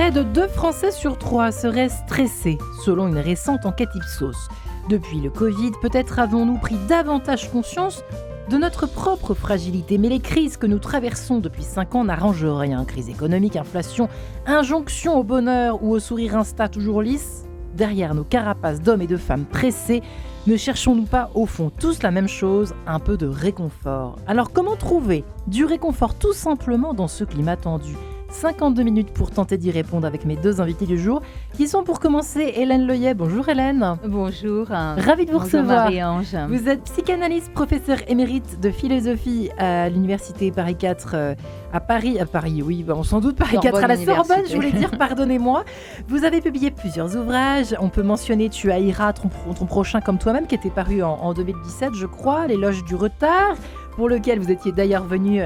Près de 2 Français sur 3 seraient stressés, selon une récente enquête Ipsos. Depuis le Covid, peut-être avons-nous pris davantage conscience de notre propre fragilité. Mais les crises que nous traversons depuis 5 ans n'arrangent rien. Crise économique, inflation, injonction au bonheur ou au sourire Insta toujours lisse. Derrière nos carapaces d'hommes et de femmes pressés, ne cherchons-nous pas au fond tous la même chose, un peu de réconfort? Alors comment trouver du réconfort tout simplement dans ce climat tendu? 52 minutes pour tenter d'y répondre avec mes 2 invités du jour, qui sont pour commencer Hélène Leuillet. Bonjour Hélène. Bonjour. Ravie de vous recevoir. Marie-Ange. Vous êtes psychanalyste, professeur émérite de philosophie à l'université Paris 4 à Paris, oui, bon, sans doute Paris 4 à la Sorbonne, je voulais dire, pardonnez-moi. Vous avez publié plusieurs ouvrages, on peut mentionner Tu haïras ton prochain comme toi-même, qui était paru en 2017, je crois, L'éloge du retard, pour lequel vous étiez d'ailleurs venu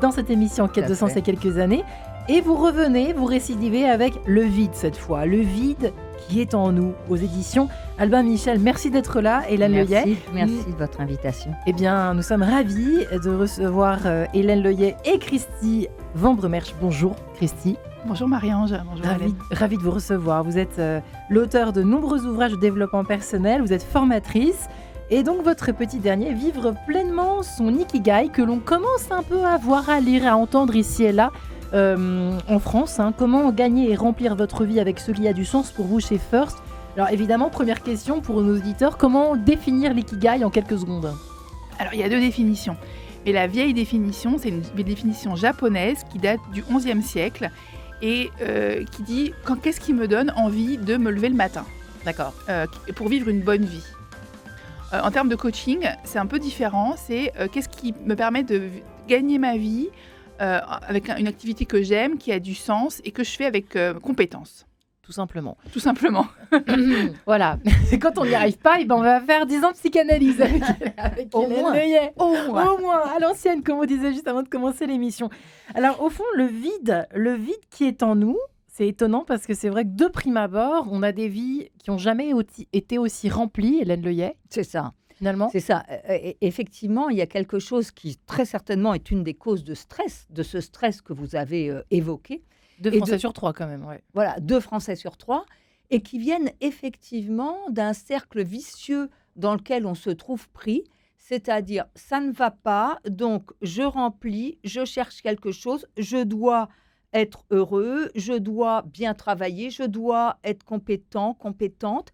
dans cette émission Quête de sens il y a quelques années. Et vous revenez, vous récidivez avec Le vide cette fois, Le vide qui est en nous, aux éditions Albin Michel. Merci d'être là, Hélène Leuillet. Merci de votre invitation. Eh bien, nous sommes ravis de recevoir Hélène Leuillet et Christy Vambremersch. Bonjour Christy. Bonjour Marie-Ange, bonjour Hélène. Ravi de vous recevoir. Vous êtes l'auteur de nombreux ouvrages de développement personnel, vous êtes formatrice. Et donc votre petit dernier, Vivre pleinement son Ikigai, que l'on commence un peu à voir, à lire, à entendre ici et là, en France, comment gagner et remplir votre vie avec ce qui a du sens pour vous chez First. Alors évidemment, première question pour nos auditeurs, comment définir l'ikigai en quelques secondes? Alors il y a 2 définitions, mais la vieille définition, c'est une définition japonaise qui date du XIe siècle et qui dit qu'est-ce qui me donne envie de me lever le matin, d'accord, pour vivre une bonne vie. En termes de coaching, c'est un peu différent, c'est qu'est-ce qui me permet de gagner ma vie avec une activité que j'aime, qui a du sens et que je fais avec compétence. Tout simplement. Tout simplement. Voilà. Et quand on n'y arrive pas, on va faire 10 ans de psychanalyse avec Hélène Leuillet. Au moins, à l'ancienne, comme on disait juste avant de commencer l'émission. Alors, au fond, le vide qui est en nous, c'est étonnant parce que c'est vrai que de prime abord, on a des vies qui n'ont jamais été aussi remplies, Hélène Leuillet. C'est ça. Finalement. C'est ça. Effectivement, il y a quelque chose qui, très certainement, est une des causes de ce stress que vous avez évoqué. 2 Français sur 3, quand même. Ouais. Voilà, 2 Français sur 3, et qui viennent effectivement d'un cercle vicieux dans lequel on se trouve pris, c'est-à-dire, ça ne va pas, donc je remplis, je cherche quelque chose, je dois être heureux, je dois bien travailler, je dois être compétente.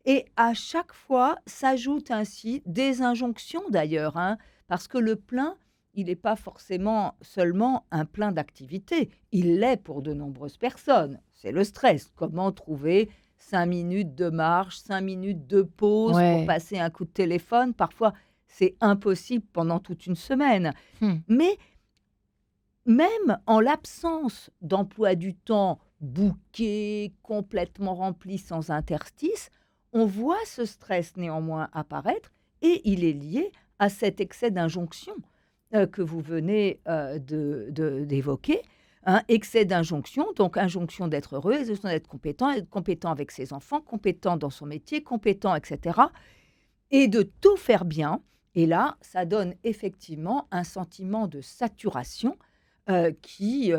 Et à chaque fois, s'ajoutent ainsi des injonctions d'ailleurs, parce que le plein, il n'est pas forcément seulement un plein d'activité, il l'est pour de nombreuses personnes. C'est le stress. Comment trouver 5 minutes de marche, 5 minutes de pause pour passer un coup de téléphone? Parfois, c'est impossible pendant toute une semaine. Mais même en l'absence d'emploi du temps bouqué, complètement rempli, sans interstice, on voit ce stress néanmoins apparaître et il est lié à cet excès d'injonction que vous venez d'évoquer. Excès d'injonction, donc injonction d'être heureux, injonction d'être compétent avec ses enfants, compétent dans son métier, compétent, etc. Et de tout faire bien. Et là, ça donne effectivement un sentiment de saturation qui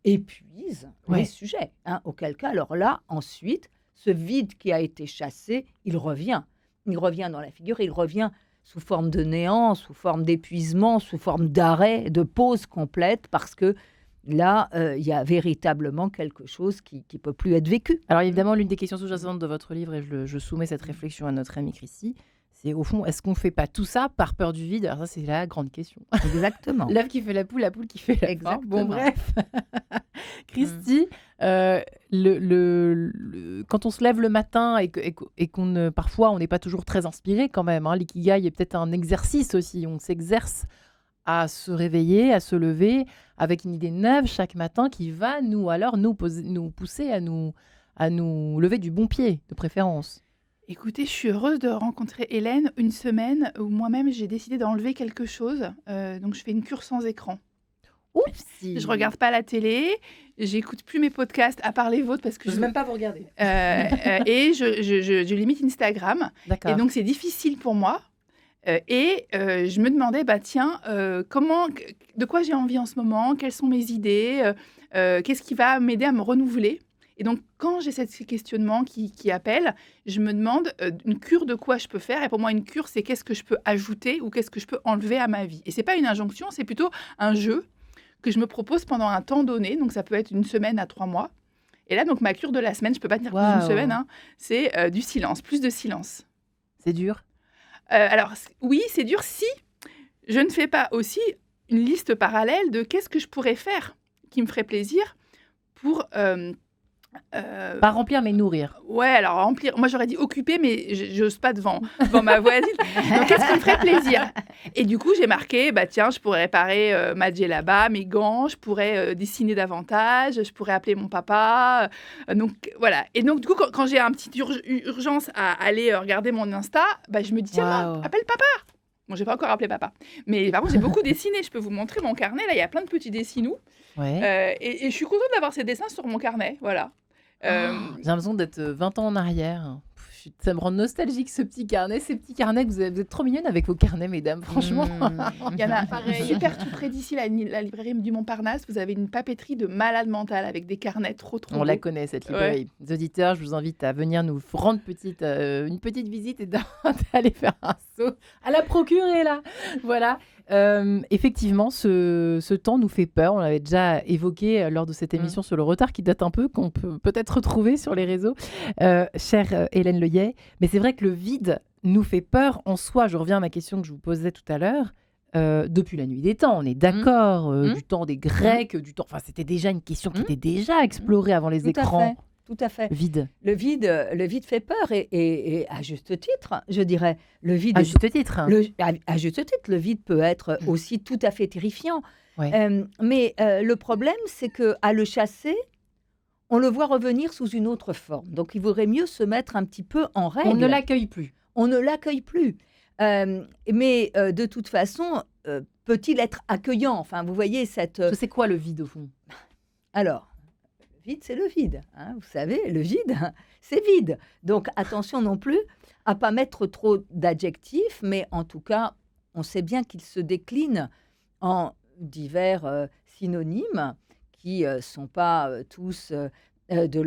épuise les sujets. Auquel cas, alors là, ensuite, ce vide qui a été chassé, il revient. Il revient dans la figure, il revient sous forme de néant, sous forme d'épuisement, sous forme d'arrêt, de pause complète, parce que là, il y a véritablement quelque chose qui ne peut plus être vécu. Alors évidemment, l'une des questions sous-jacentes de votre livre, et je soumets cette réflexion à notre amie Christy, c'est au fond, est-ce qu'on ne fait pas tout ça par peur du vide? Alors ça, c'est la grande question. Exactement. L'œuf qui fait la poule qui fait la fin. Bon, bref. Christy, quand on se lève le matin et qu'on parfois, on n'est pas toujours très inspiré quand même. L'ikigai est peut-être un exercice aussi. On s'exerce à se réveiller, à se lever avec une idée neuve chaque matin qui va nous pousser à nous lever du bon pied, de préférence. Écoutez, je suis heureuse de rencontrer Hélène une semaine où moi-même j'ai décidé d'enlever quelque chose. Donc je fais une cure sans écran. Oupsie. Je regarde pas la télé, j'écoute plus mes podcasts à part les vôtres parce que je veux même pas vous regarder. Et je limite Instagram. D'accord. Et donc c'est difficile pour moi. Je me demandais, de quoi j'ai envie en ce moment, quelles sont mes idées, qu'est-ce qui va m'aider à me renouveler. Et donc, quand j'ai ces questionnements qui appellent, je me demande une cure de quoi je peux faire. Et pour moi, une cure, c'est qu'est-ce que je peux ajouter ou qu'est-ce que je peux enlever à ma vie. Et c'est pas une injonction, c'est plutôt un jeu que je me propose pendant un temps donné. Donc, ça peut être 1 semaine à 3 mois. Et là, donc, ma cure de la semaine, je peux pas tenir plus d'une Waouh. semaine, hein, c'est du silence, plus de silence. C'est dur. Alors, oui, c'est dur si je ne fais pas aussi une liste parallèle de qu'est-ce que je pourrais faire qui me ferait plaisir pour... Pas remplir, mais nourrir. ouais, alors remplir. Moi, j'aurais dit occuper, mais j'ose pas devant ma voisine. Donc, qu'est-ce qui me ferait plaisir? Et du coup, j'ai marqué, bah tiens, je pourrais réparer ma djellaba, mes gants, je pourrais dessiner davantage, je pourrais appeler mon papa. Donc, voilà. Et donc, du coup, quand j'ai un petit urgence à aller regarder mon Insta, bah, je me dis, tiens, Waouh. appelle papa. Bon, j'ai pas encore appelé papa. Mais par contre, j'ai beaucoup dessiné. Je peux vous montrer mon carnet. Là, il y a plein de petits dessinous. Ouais. Et je suis contente d'avoir ces dessins sur mon carnet. Voilà. J'ai l'impression d'être 20 ans en arrière. Ça me rend nostalgique ce petit carnet, ces petits carnets que vous êtes trop mignonnes avec vos carnets, mesdames, franchement. Il y en a Pareil. super tout près d'ici, la librairie du Montparnasse. Vous avez une papeterie de malade mental avec des carnets trop On la beaux. connaît, cette librairie. Les auditeurs, je vous invite à venir nous rendre une petite visite et d'aller faire un saut à la procurer, là. Voilà. Effectivement, ce temps nous fait peur. On l'avait déjà évoqué lors de cette émission sur le retard qui date un peu, qu'on peut peut-être retrouver sur les réseaux, chère Hélène Leuillet. Mais c'est vrai que le vide nous fait peur en soi. Je reviens à ma question que je vous posais tout à l'heure. Depuis la nuit des temps, on est d'accord, du temps des Grecs, du temps. Enfin, c'était déjà une question qui était déjà explorée avant les Tout à écrans. fait. Tout à fait. Vide. Le vide fait peur et à juste titre, je dirais. Le vide, À juste titre. à juste titre, le vide peut être aussi tout à fait terrifiant. Ouais. Mais le problème, c'est que à le chasser, on le voit revenir sous une autre forme. Donc, il vaudrait mieux se mettre un petit peu en règle. On ne l'accueille plus. On ne l'accueille plus. Mais de toute façon, peut-il être accueillant? Enfin, vous voyez cette... C'est quoi le vide au fond? Alors, le vide, c'est le vide. Hein, vous savez, le vide, c'est vide. Donc, attention non plus à pas mettre trop d'adjectifs, mais en tout cas, on sait bien qu'il se décline en divers synonymes qui sont pas tous de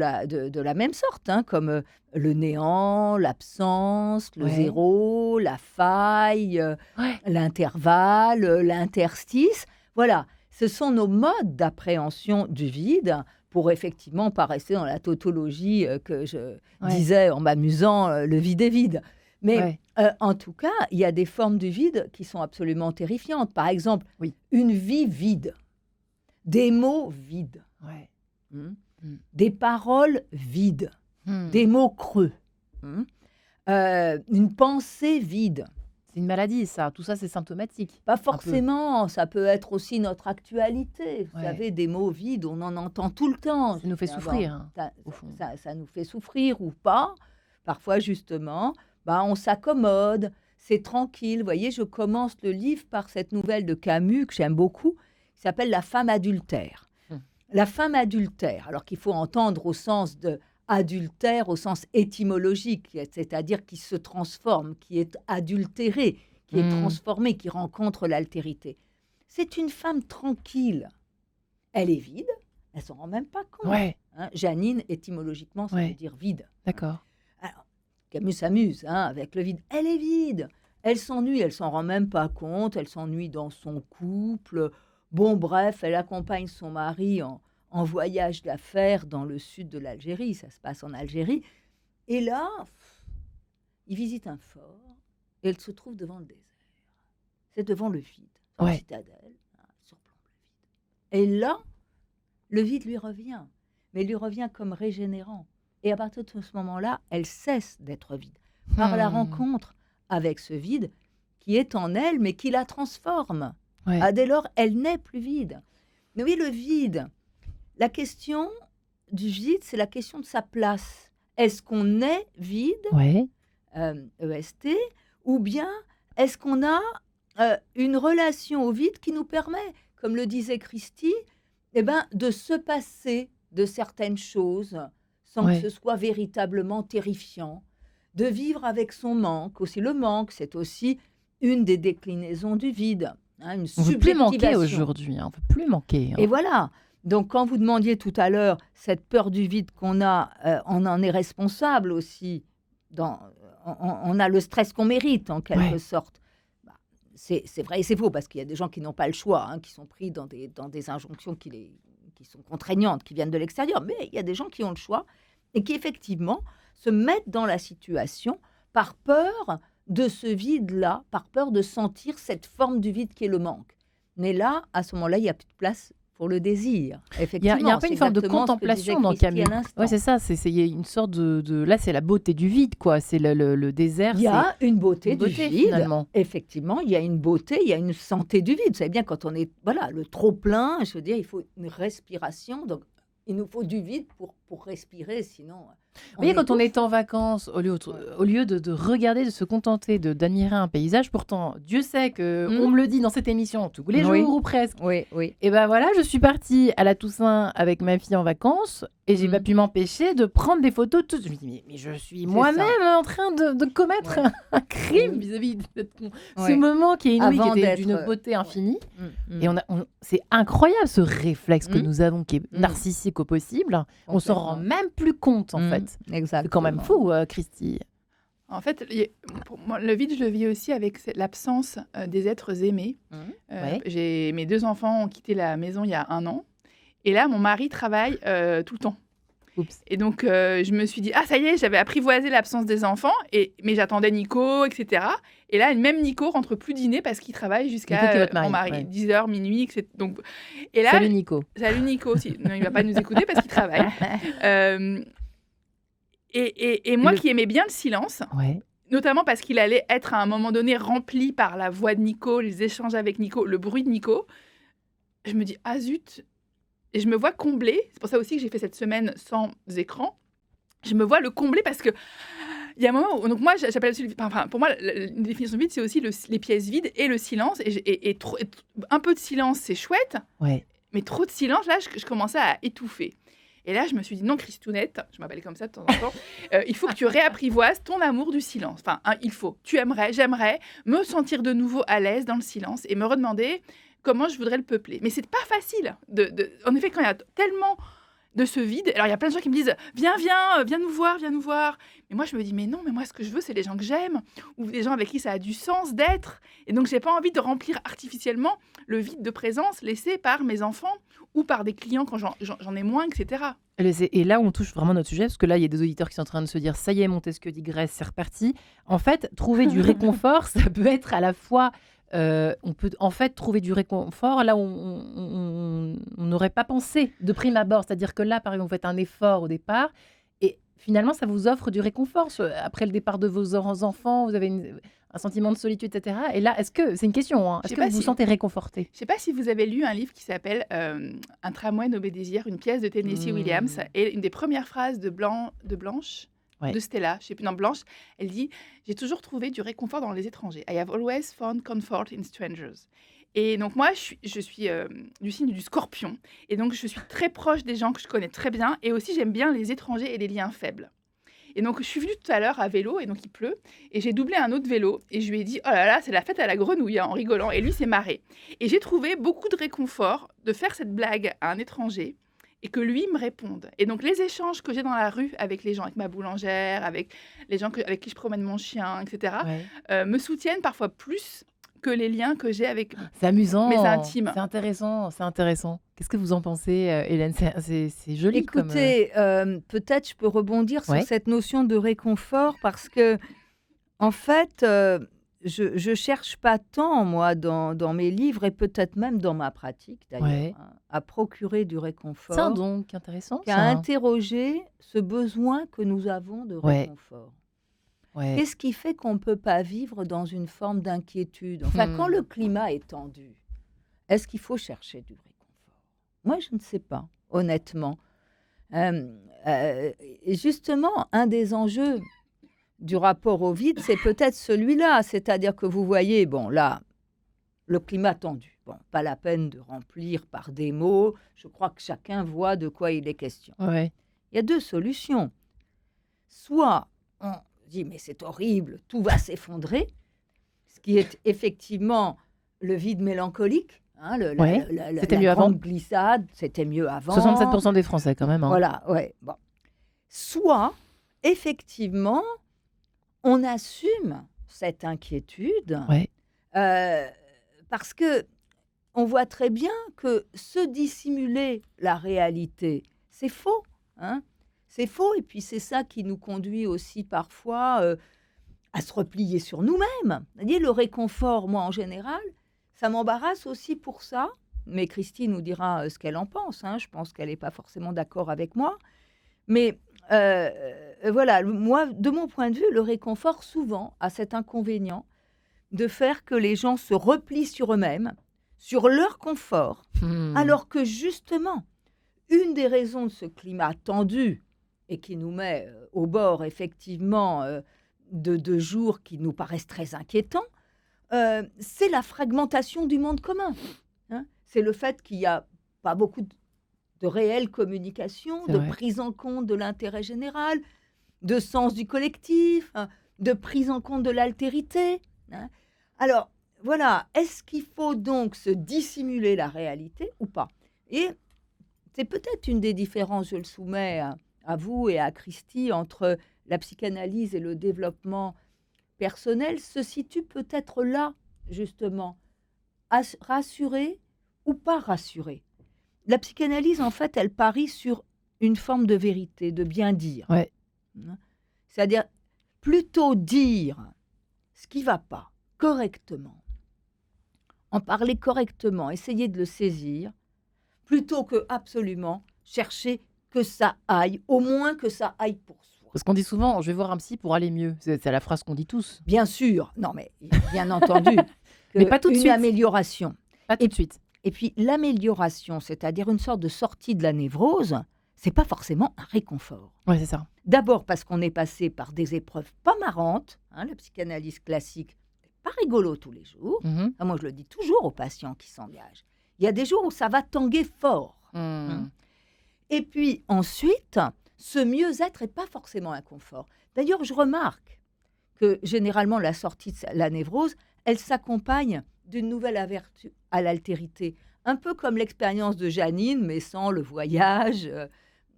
la même sorte, hein, comme le néant, l'absence, le Ouais. zéro, la faille, Ouais. l'intervalle, l'interstice. Voilà, ce sont nos modes d'appréhension du vide pour effectivement pas rester dans la tautologie que je disais en m'amusant, le vide est vide. Mais en tout cas, il y a des formes du vide qui sont absolument terrifiantes. Par exemple, une vie vide, des mots vides, des paroles vides, des mots creux, une pensée vide. C'est une maladie, ça. Tout ça, c'est symptomatique. Pas forcément. Ça peut être aussi notre actualité. Vous Ouais. savez, des mots vides, on en entend tout le temps. Ça nous fait souffrir, hein, Ça, au fond. ça nous fait souffrir ou pas. Parfois, justement, on s'accommode. C'est tranquille. Vous voyez, je commence le livre par cette nouvelle de Camus que j'aime beaucoup, qui s'appelle La femme adultère. La femme adultère, alors qu'il faut entendre au sens de adultère, au sens étymologique, c'est-à-dire qui se transforme, qui est adultéré, qui est transformé, qui rencontre l'altérité. C'est une femme tranquille. Elle est vide, elle s'en rend même pas compte. Ouais. Hein, Janine, étymologiquement, ça veut dire vide. D'accord. Alors, Camus s'amuse avec le vide. Elle est vide. Elle s'ennuie, elle s'en rend même pas compte. Elle s'ennuie dans son couple. Bon, bref, elle accompagne son mari en voyage d'affaires dans le sud de l'Algérie. Ça se passe en Algérie. Et là, il visite un fort et elle se trouve devant le désert. C'est devant le vide, en citadelle, surplombe le vide. Et là, le vide lui revient, mais lui revient comme régénérant. Et à partir de ce moment-là, elle cesse d'être vide par la rencontre avec ce vide qui est en elle, mais qui la transforme. Dès lors, elle n'est plus vide. Mais oui, le vide, la question du vide, c'est la question de sa place. Est-ce qu'on est vide, EST, ou bien est-ce qu'on a une relation au vide qui nous permet, comme le disait Christie, de se passer de certaines choses sans que ce soit véritablement terrifiant, de vivre avec son manque. Aussi, le manque, c'est aussi une des déclinaisons du vide. Une on ne peut plus manquer subjectivation. aujourd'hui, on ne peut plus manquer. Et voilà. Donc, quand vous demandiez tout à l'heure, cette peur du vide qu'on a, on en est responsable aussi. On a le stress qu'on mérite, en quelque sorte. Bah, c'est vrai et c'est faux, parce qu'il y a des gens qui n'ont pas le choix, qui sont pris dans des injonctions qui sont contraignantes, qui viennent de l'extérieur. Mais il y a des gens qui ont le choix et qui, effectivement, se mettent dans la situation par peur de ce vide-là, par peur de sentir cette forme du vide qui est le manque. Mais là, à ce moment-là, il n'y a plus de place pour le désir. Effectivement, il y a un peu une forme de contemplation dans Camus. Oui, c'est ça. Il y a une sorte de... Là, c'est la beauté du vide, quoi. C'est le désert. Il y a une beauté du vide. Finalement. Effectivement, il y a une beauté, il y a une santé du vide. Vous savez bien, quand on est... Voilà, le trop-plein, je veux dire, il faut une respiration. Donc, il nous faut du vide pour respirer, sinon... Vous voyez, quand on est en vacances, au lieu de regarder, de se contenter, d'admirer un paysage, pourtant, Dieu sait qu'on me le dit dans cette émission tous les jours ou presque. Oui. Et ben voilà, je suis partie à la Toussaint avec ma fille en vacances et j'ai pas pu m'empêcher de prendre des photos. Je me dis, mais je suis moi-même en train de commettre un crime vis-à-vis de ce moment qui est inouï, qui était d'une beauté infinie. Et c'est incroyable ce réflexe que nous avons, qui est narcissique au possible. On s'en rend même plus compte, en fait. Exactement. C'est quand même fou, Christy. En fait, pour moi, le vide, je le vis aussi avec l'absence des êtres aimés. Mes 2 enfants ont quitté la maison il y a 1 an. Et là, mon mari travaille tout le temps. Oups. Et donc, je me suis dit, ça y est, j'avais apprivoisé l'absence des enfants. Mais j'attendais Nico, etc. Et là, même Nico rentre plus dîner parce qu'il travaille jusqu'à mon mari, 10h, minuit. Etc. Donc, et là, Salut Nico. Salut Nico aussi. Non, il ne va pas nous écouter parce qu'il travaille. Et moi qui aimais bien le silence, notamment parce qu'il allait être à un moment donné rempli par la voix de Nico, les échanges avec Nico, le bruit de Nico, je me dis, zut. Et je me vois combler, c'est pour ça aussi que j'ai fait cette semaine sans écran, je me vois le combler parce que il y a un moment où, donc moi j'appelle aussi, pour moi une définition de vide, c'est aussi les pièces vides et le silence, et un peu de silence c'est chouette, mais trop de silence, là je commençais à étouffer. Et là, je me suis dit, non, Christounette, je m'appelle comme ça de temps en temps, il faut que tu réapprivoises ton amour du silence. Enfin, j'aimerais me sentir de nouveau à l'aise dans le silence et me redemander comment je voudrais le peupler. Mais c'est pas facile. En effet, quand il y a tellement de ce vide, alors il y a plein de gens qui me disent, viens nous voir. Mais moi, je me dis, mais non, mais moi, ce que je veux, c'est les gens que j'aime, ou des gens avec qui ça a du sens d'être. Et donc, j'ai pas envie de remplir artificiellement le vide de présence laissé par mes enfants ou par des clients quand j'en ai moins, etc. Et là, on touche vraiment notre sujet, parce que là, il y a des auditeurs qui sont en train de se dire, ça y est, Montesquieu digresse, c'est reparti. En fait, trouver du réconfort, ça peut être à la fois... on peut en fait trouver du réconfort là où on n'aurait pas pensé de prime abord. C'est-à-dire que là, par exemple, vous faites un effort au départ et finalement, ça vous offre du réconfort. Après le départ de vos enfants, vous avez un sentiment de solitude, etc. Et là, est-ce que, c'est une question, est-ce que vous vous sentez réconforté ? Je ne sais pas si vous avez lu un livre qui s'appelle Un tramway nommé désir, une pièce de Tennessee Williams. Et une des premières phrases de Blanche, de Stella, je sais plus, non, Blanche, elle dit « J'ai toujours trouvé du réconfort dans les étrangers. I have always found comfort in strangers. » Et donc moi, je suis du signe du Scorpion. Et donc, je suis très proche des gens que je connais très bien. Et aussi, j'aime bien les étrangers et les liens faibles. Et donc, je suis venue tout à l'heure à vélo, et donc il pleut. Et j'ai doublé un autre vélo. Et je lui ai dit « Oh là là, c'est la fête à la grenouille, en rigolant. » Et lui s'est marré. Et j'ai trouvé beaucoup de réconfort de faire cette blague à un étranger et que lui me réponde. Et donc, les échanges que j'ai dans la rue avec les gens, avec ma boulangère, avec les gens avec qui je promène mon chien, etc., me soutiennent parfois plus que les liens que j'ai avec mes intimes. C'est intéressant. Qu'est-ce que vous en pensez, Hélène ? C'est joli. Écoutez, peut-être je peux rebondir sur cette notion de réconfort parce que, en fait, je cherche pas tant, moi, dans mes livres et peut-être même dans ma pratique, d'ailleurs, à procurer du réconfort. C'est donc intéressant, qu'à interroger ce besoin que nous avons de réconfort. Qu'est-ce qui fait qu'on ne peut pas vivre dans une forme d'inquiétude ? Enfin, quand le climat est tendu, est-ce qu'il faut chercher du réconfort ? Moi, je ne sais pas, honnêtement. Et justement, un des enjeux du rapport au vide, c'est peut-être celui-là. C'est-à-dire que vous voyez, bon, là, le climat tendu. Bon, pas la peine de remplir par des mots. Je crois que chacun voit de quoi il est question. Il y a 2 solutions. Soit on dit, mais c'est horrible, tout va s'effondrer, ce qui est effectivement le vide mélancolique, Hein, Ouais, c'était mieux grande avant. glissade, c'était mieux avant. 67% des Français quand même. Hein. Voilà, ouais. Bon. Soit, effectivement, on assume cette inquiétude Ouais. parce que on voit très bien que se dissimuler la réalité, c'est faux. Hein, c'est faux, et puis c'est ça qui nous conduit aussi parfois à se replier sur nous-mêmes. C'est-à-dire le réconfort, moi en général, ça m'embarrasse aussi pour ça. Mais Christine nous dira ce qu'elle en pense. Hein. Je pense qu'elle n'est pas forcément d'accord avec moi. Mais voilà, moi, de mon point de vue, le réconfort souvent a cet inconvénient de faire que les gens se replient sur eux-mêmes, sur leur confort, alors que justement, une des raisons de ce climat tendu et qui nous met au bord effectivement de jours qui nous paraissent très inquiétants, c'est la fragmentation du monde commun. Hein. C'est le fait qu'il n'y a pas beaucoup de réelle communication, C'est de vrai. prise en compte de l'intérêt général, de sens du collectif, hein, de prise en compte de l'altérité. Hein. Alors, voilà, est-ce qu'il faut donc se dissimuler la réalité ou pas? Et c'est peut-être une des différences, je le soumets à vous et à Christy, entre la psychanalyse et le développement personnel, se situe peut-être là, justement, rassurer ou pas rassurer. La psychanalyse, en fait, elle parie sur une forme de vérité, de bien dire. Ouais. Hein. C'est-à-dire, plutôt dire ce qui ne va pas correctement, en parler correctement, essayer de le saisir, plutôt que absolument chercher que ça aille, au moins que ça aille pour soi. Parce qu'on dit souvent, je vais voir un psy pour aller mieux. C'est la phrase qu'on dit tous. Bien sûr, non mais bien entendu, Mais pas tout de une suite. amélioration. Pas tout de suite. Et puis l'amélioration, c'est-à-dire une sorte de sortie de la névrose, c'est pas forcément un réconfort. Ouais, c'est ça. D'abord parce qu'on est passé par des épreuves pas marrantes, hein, la psychanalyse classique, c'est pas rigolo tous les jours. Mhm. Ah, moi je le dis toujours aux patients qui s'engagent. Il y a des jours où ça va tanguer fort. Mhm. Et puis ensuite, ce mieux-être n'est pas forcément un confort. D'ailleurs, je remarque que généralement la sortie de la névrose, elle s'accompagne d'une nouvelle aversion à l'altérité. Un peu comme l'expérience de Janine, mais sans le voyage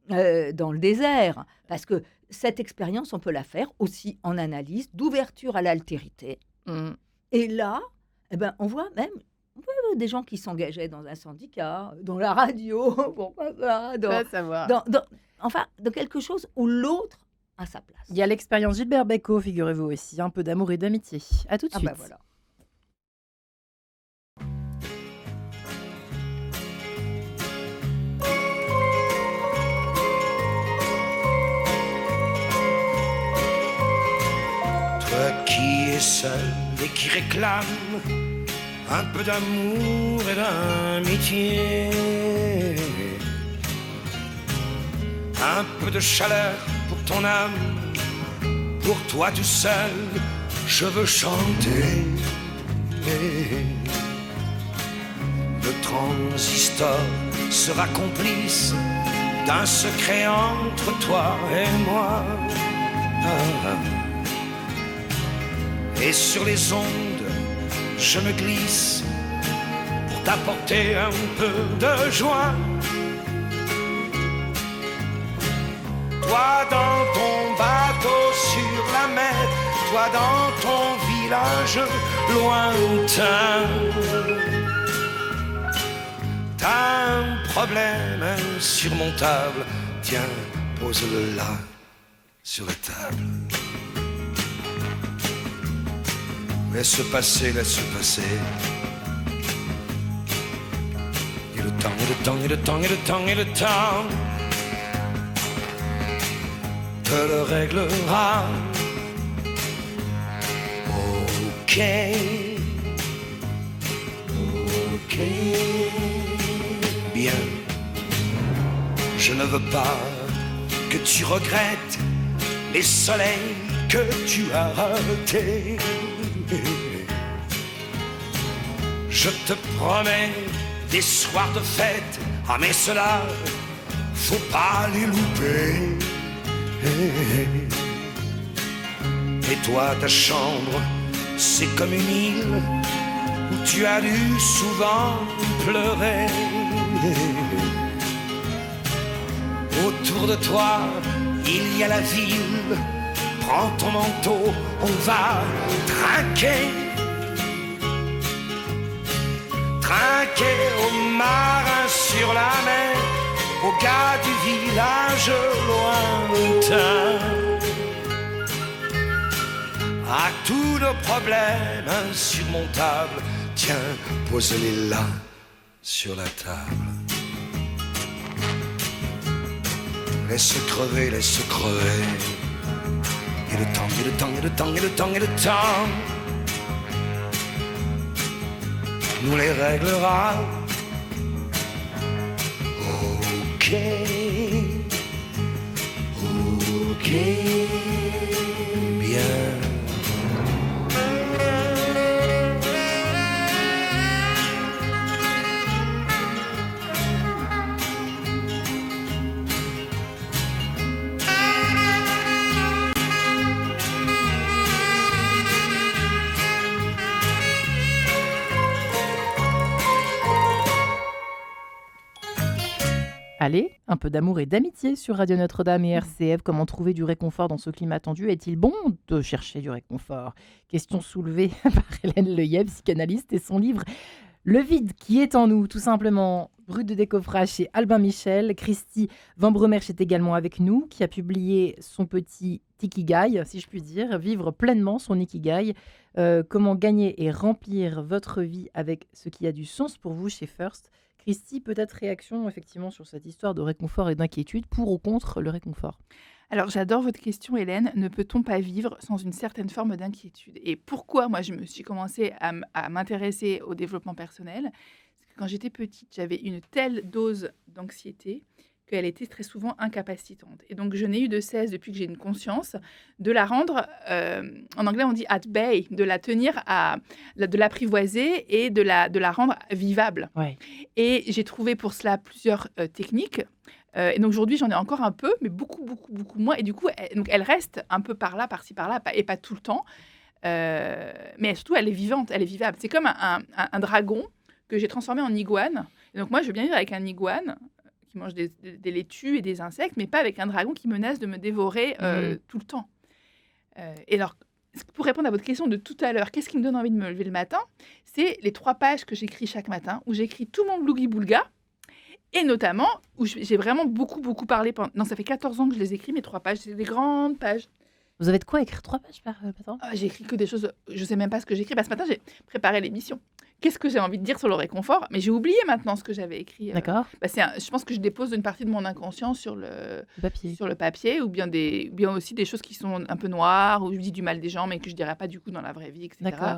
dans le désert. Parce que cette expérience, on peut la faire aussi en analyse, d'ouverture à l'altérité. Mhm. Et là, eh ben, on voit même des gens qui s'engageaient dans un syndicat, dans la radio, pourquoi pas, Va savoir. dans quelque chose où l'autre a sa place. Il y a l'expérience Gilbert Bécaud, figurez-vous aussi. Un peu d'amour et d'amitié. À tout de Ah suite. ben voilà. Toi qui es seul et qui réclame un peu d'amour et d'amitié, un peu de chaleur pour ton âme, pour toi tout seul, je veux chanter. Le transistor sera complice d'un secret entre toi et moi. Et sur les ondes, je me glisse pour t'apporter un peu de joie. Toi dans ton bateau sur la mer, toi dans ton village lointain. T'as un problème insurmontable, tiens, pose-le là, sur la table. Laisse passer, laisse passer. Et le temps, et le temps, et le temps, et le temps, et le temps te le réglera. Ok, ok. Bien, je ne veux pas que tu regrettes les soleils que tu as ratés. Je te promets des soirs de fête, ah mais cela, faut pas les louper. Et toi ta chambre, c'est comme une île où tu as dû souvent pleurer. Autour de toi, il y a la ville. Prends ton manteau, on va trinquer. Trinquer aux marins sur la mer, aux gars du village lointain. À tous nos problèmes insurmontables, tiens, pose-les là, sur la table. Laisse crever, laisse crever. Et le temps, et le temps, et le temps, et le temps, et le temps nous les réglera. Ok, ok, bien. Allez, un peu d'amour et d'amitié sur Radio Notre-Dame et RCF. Comment trouver du réconfort dans ce climat tendu? Est-il bon de chercher du réconfort? Question soulevée par Hélène Leyeb, psychanalyste, et son livre Le vide qui est en nous, tout simplement. Brut de décoffrage chez Albin Michel. Christy Van Bremerch est également avec nous, qui a publié son petit Ikigai, si je puis dire, vivre pleinement son Ikigai. Comment gagner et remplir votre vie avec ce qui a du sens pour vous chez First. Christy, peut-être réaction effectivement sur cette histoire de réconfort et d'inquiétude, pour ou contre le réconfort? Alors, j'adore votre question, Hélène. Ne peut-on pas vivre sans une certaine forme d'inquiétude? Et pourquoi moi, je me suis commencé à m'intéresser au développement personnel? C'est que quand j'étais petite, j'avais une telle dose d'anxiété qu'elle était très souvent incapacitante. Et donc, je n'ai eu de cesse, depuis que j'ai une conscience, de la rendre, en anglais on dit at bay, de la tenir de l'apprivoiser et de la rendre vivable. Ouais. Et j'ai trouvé pour cela plusieurs techniques. Et donc aujourd'hui, j'en ai encore un peu, mais beaucoup, beaucoup, beaucoup moins. Et du coup, elle reste un peu par là, par-ci, par-là, et pas tout le temps. Mais surtout, elle est vivante, elle est vivable. C'est comme un dragon que j'ai transformé en iguane. Et donc moi, je veux bien vivre avec un iguane qui mange des laitues et des insectes, mais pas avec un dragon qui menace de me dévorer tout le temps. Et alors, pour répondre à votre question de tout à l'heure, qu'est-ce qui me donne envie de me lever le matin? C'est les 3 pages que j'écris chaque matin, où j'écris tout mon glougi-boulga, et notamment, où j'ai vraiment beaucoup, beaucoup parlé. Non, ça fait 14 ans que je les écris, mes 3 pages, c'est des grandes pages. Vous avez de quoi écrire 3 pages par matin? J'écris que des choses, je ne sais même pas ce que j'écris. Ce matin, j'ai préparé l'émission. Qu'est-ce que j'ai envie de dire sur le réconfort? Mais j'ai oublié maintenant ce que j'avais écrit. D'accord. Je pense que je dépose une partie de mon inconscient sur le papier, ou bien aussi des choses qui sont un peu noires, où je dis du mal des gens, mais que je ne dirais pas du coup dans la vraie vie, etc. D'accord.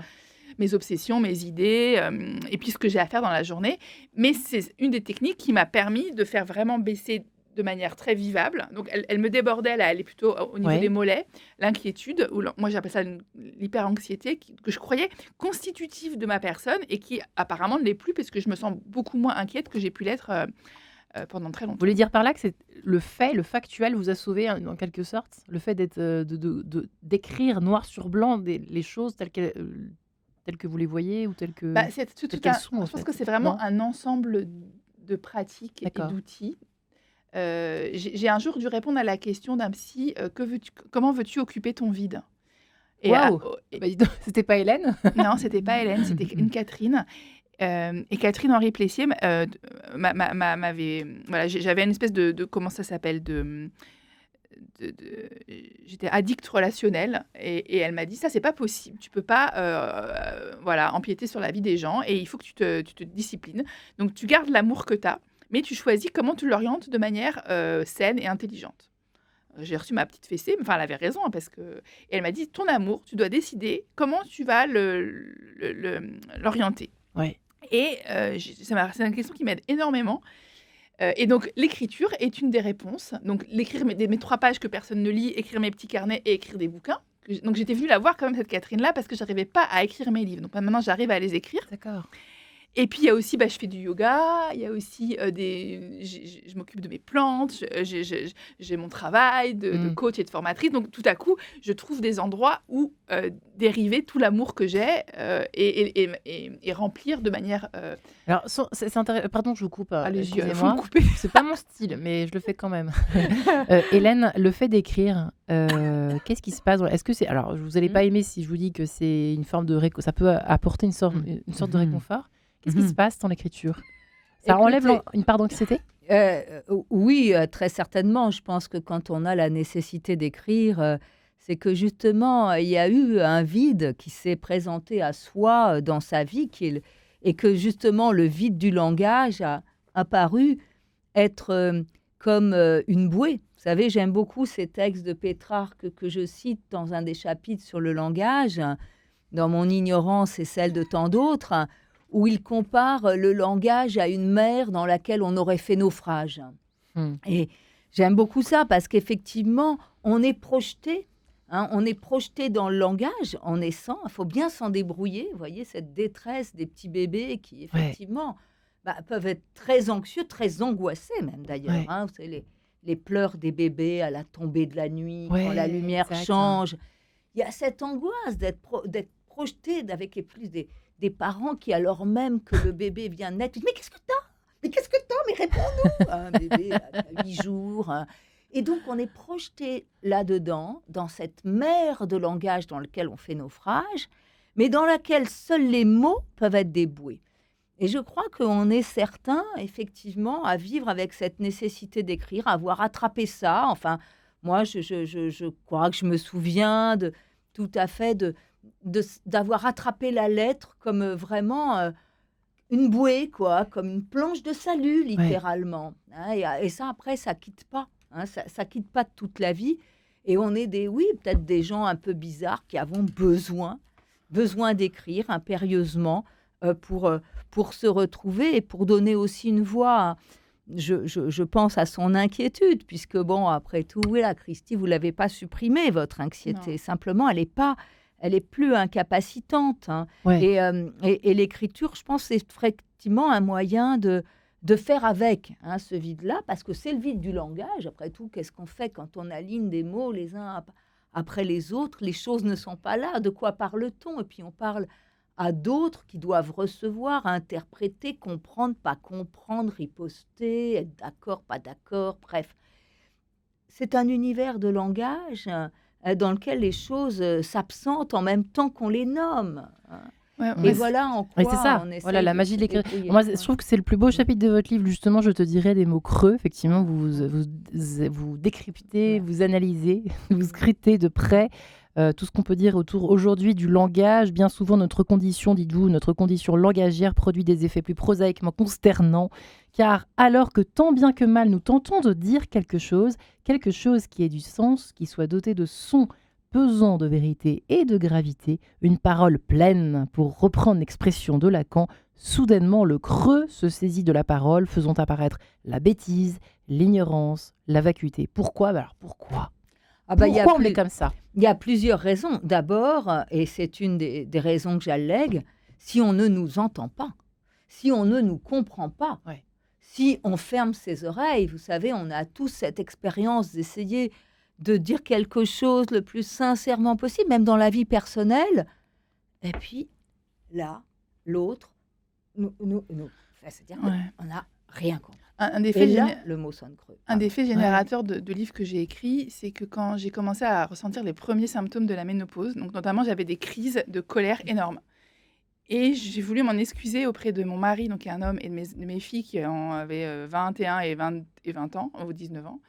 Mes obsessions, mes idées, et puis ce que j'ai à faire dans la journée. Mais c'est une des techniques qui m'a permis de faire vraiment baisser de manière très vivable. Donc, elle me débordait, là, elle est plutôt au niveau des mollets, l'inquiétude, ou moi j'appelle ça l'hyper-anxiété, que je croyais constitutive de ma personne et qui apparemment ne l'est plus, parce que je me sens beaucoup moins inquiète que j'ai pu l'être pendant très longtemps. Vous voulez dire par là que c'est le factuel vous a sauvé en quelque sorte? Le fait d'écrire noir sur blanc les choses telles que vous les voyez, ou telles que qu'elles sont, je pense que c'est vraiment un ensemble de pratiques et d'outils. J'ai un jour dû répondre à la question d'un psy, comment veux-tu occuper ton vide? Waouh. C'était pas Hélène? Non, c'était pas Hélène, c'était une Catherine. Et Catherine Henry Plessier m'avait... Voilà, j'avais une espèce de comment ça s'appelle, j'étais addict relationnel, et elle m'a dit, ça c'est pas possible, tu peux pas empiéter sur la vie des gens, et il faut que tu te disciplines. Donc tu gardes l'amour que tu as, mais tu choisis comment tu l'orientes de manière saine et intelligente. J'ai reçu ma petite fessée, enfin elle avait raison, parce que... Et elle m'a dit, ton amour, tu dois décider comment tu vas l'orienter. Ouais. Et c'est une question qui m'aide énormément. Et donc, l'écriture est une des réponses. Donc, l'écrire mes 3 pages que personne ne lit, écrire mes petits carnets et écrire des bouquins. Donc, j'étais venue la voir quand même, cette Catherine-là, parce que je n'arrivais pas à écrire mes livres. Donc, maintenant, j'arrive à les écrire. D'accord. Et puis, il y a aussi, je fais du yoga, il y a aussi je m'occupe de mes plantes, j'ai mon travail de coach et de formatrice. Donc, tout à coup, je trouve des endroits où dériver tout l'amour que j'ai et remplir de manière... Alors, c'est intéressant. Pardon, je vous coupe. allez-y, faut Excusez-moi. me couper. C'est pas mon style, mais je le fais quand même. Hélène, le fait d'écrire, qu'est-ce qui se passe? Est-ce que c'est... Alors, vous n'allez pas aimer si je vous dis que c'est une forme de ça peut apporter une sorte de réconfort. Qu'est-ce qui se passe dans l'écriture? Ça enlève une part d'anxiété? Oui, très certainement. Je pense que quand on a la nécessité d'écrire, c'est que justement, il y a eu un vide qui s'est présenté à soi dans sa vie et que justement, le vide du langage a apparu être comme une bouée. Vous savez, j'aime beaucoup ces textes de Pétrarque que je cite dans un des chapitres sur le langage, dans mon ignorance et celle de tant d'autres, où il compare le langage à une mer dans laquelle on aurait fait naufrage. Et j'aime beaucoup ça parce qu'effectivement, on est projeté, on est projeté dans le langage en naissant. Il faut bien s'en débrouiller. Vous voyez, cette détresse des petits bébés qui, effectivement, peuvent être très anxieux, très angoissés même d'ailleurs. Vous savez, les pleurs des bébés à la tombée de la nuit, quand la lumière change. Il y a cette angoisse d'être projeté avec plus des parents qui, alors même que le bébé vient naître, disent « Mais qu'est-ce que t'as ? Mais qu'est-ce que t'as ? Mais réponds-nous !» Un bébé à 8 jours. Et donc, on est projeté là-dedans, dans cette mer de langage dans laquelle on fait naufrage, mais dans laquelle seuls les mots peuvent être des bouées. Et je crois qu'on est certains, effectivement, à vivre avec cette nécessité d'écrire, à avoir attrapé ça. Enfin, moi, je crois que je me souviens tout à fait d'avoir attrapé la lettre comme vraiment une bouée, quoi, comme une planche de salut, littéralement. Et ça, après, ça quitte pas. Ça quitte pas toute la vie. Et on est peut-être des gens un peu bizarres qui avons besoin d'écrire impérieusement pour se retrouver et pour donner aussi une voix. Je pense à son inquiétude, puisque, après tout, Christy, vous ne l'avez pas supprimée, votre anxiété. Non. Simplement, elle est plus incapacitante. Et l'écriture, je pense, c'est effectivement un moyen de faire avec ce vide-là, parce que c'est le vide du langage. Après tout, qu'est-ce qu'on fait quand on aligne des mots les uns après les autres? Les choses ne sont pas là. De quoi parle-t-on? Et puis, on parle à d'autres qui doivent recevoir, interpréter, comprendre, pas comprendre, riposter, être d'accord, pas d'accord, bref. C'est un univers de langage dans lequel les choses s'absentent en même temps qu'on les nomme. Et voilà en quoi c'est ça. On essaie la magie de l'écriture. Moi, je trouve que c'est le plus beau chapitre de votre livre, justement, je te dirais des mots creux. Effectivement, vous décryptez, vous analysez, vous scrutez de près tout ce qu'on peut dire autour aujourd'hui du langage. Bien souvent, notre condition langagière produit des effets plus prosaïquement consternants, car alors que tant bien que mal nous tentons de dire quelque chose qui ait du sens, qui soit doté de sons pesant de vérité et de gravité, une parole pleine, pour reprendre l'expression de Lacan, soudainement le creux se saisit de la parole, faisant apparaître la bêtise, l'ignorance, la vacuité. Pourquoi ? Pourquoi Pourquoi on est comme ça ? Il y a plusieurs raisons. D'abord, et c'est une des raisons que j'allègue, si on ne nous entend pas, si on ne nous comprend pas, si on ferme ses oreilles, vous savez, on a tous cette expérience d'essayer de dire quelque chose le plus sincèrement possible, même dans la vie personnelle. Et puis, là, l'autre, c'est-à-dire qu'on n'a rien compris. Le mot sonne creux. Un des faits générateurs de livres que j'ai écrits, c'est que quand j'ai commencé à ressentir les premiers symptômes de la ménopause, donc notamment j'avais des crises de colère énormes. Et j'ai voulu m'en excuser auprès de mon mari, donc qui est un homme, et de mes filles qui en avaient 21 et 20 ans, ou 19 ans.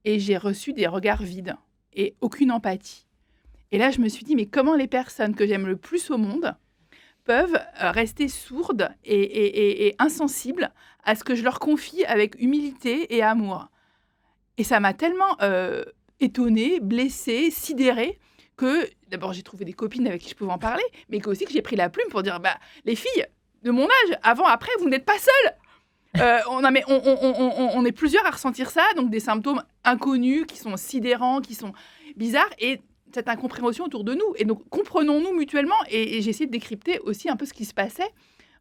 Et j'ai reçu des regards vides et aucune empathie. Et là, je me suis dit, mais comment les personnes que j'aime le plus au monde peuvent rester sourdes et insensibles à ce que je leur confie avec humilité et amour. Et ça m'a tellement étonnée, blessée, sidérée, que d'abord j'ai trouvé des copines avec qui je pouvais en parler, mais aussi que j'ai pris la plume pour dire, les filles de mon âge, avant, après, vous n'êtes pas seules. On est plusieurs à ressentir ça, donc des symptômes inconnus qui sont sidérants, qui sont bizarres, et cette incompréhension autour de nous. Et donc, comprenons-nous mutuellement. Et j'ai essayé de décrypter aussi un peu ce qui se passait